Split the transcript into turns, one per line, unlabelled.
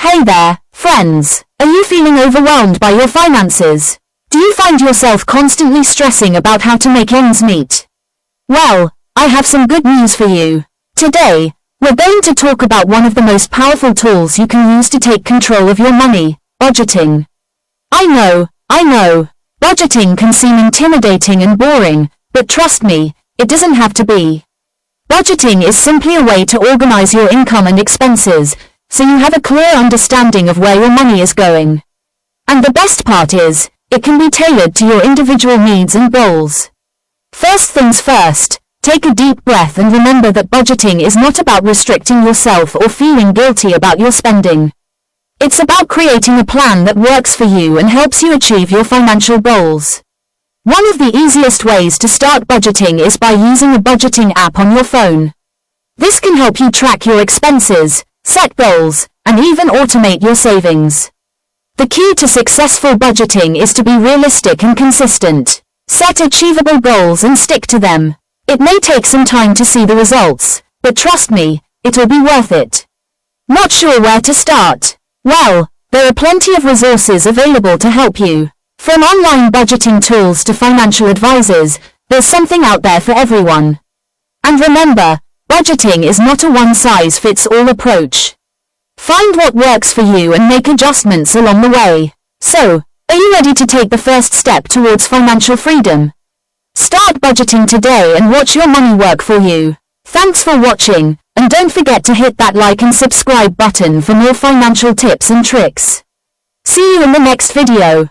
Hey there, friends. Are you feeling overwhelmed by your finances? Do you find yourself constantly stressing about how to make ends meet? Well, I have some good news for you. Today, we're going to talk about one of the most powerful tools you can use to take control of your money, budgeting. I know, budgeting can seem intimidating and boring, but trust me, it doesn't have to be. Budgeting is simply a way to organize your income and expenses, so you have a clear understanding of where your money is going. And the best part is, it can be tailored to your individual needs and goals. First things first, take a deep breath and remember that budgeting is not about restricting yourself or feeling guilty about your spending. It's about creating a plan that works for you and helps you achieve your financial goals. One of the easiest ways to start budgeting is by using a budgeting app on your phone. This can help you track your expenses, set goals, and even automate your savings. The key to successful budgeting is to be realistic and consistent. Set achievable goals and stick to them. It may take some time to see the results, but trust me, it'll be worth it. Not sure where to start? Well, there are plenty of resources available to help you. From online budgeting tools to financial advisors, there's something out there for everyone. And remember, budgeting is not a one-size-fits-all approach. Find what works for you and make adjustments along the way. So, are you ready to take the first step towards financial freedom? Start budgeting today and watch your money work for you. Thanks for watching, and don't forget to hit that like and subscribe button for more financial tips and tricks. See you in the next video.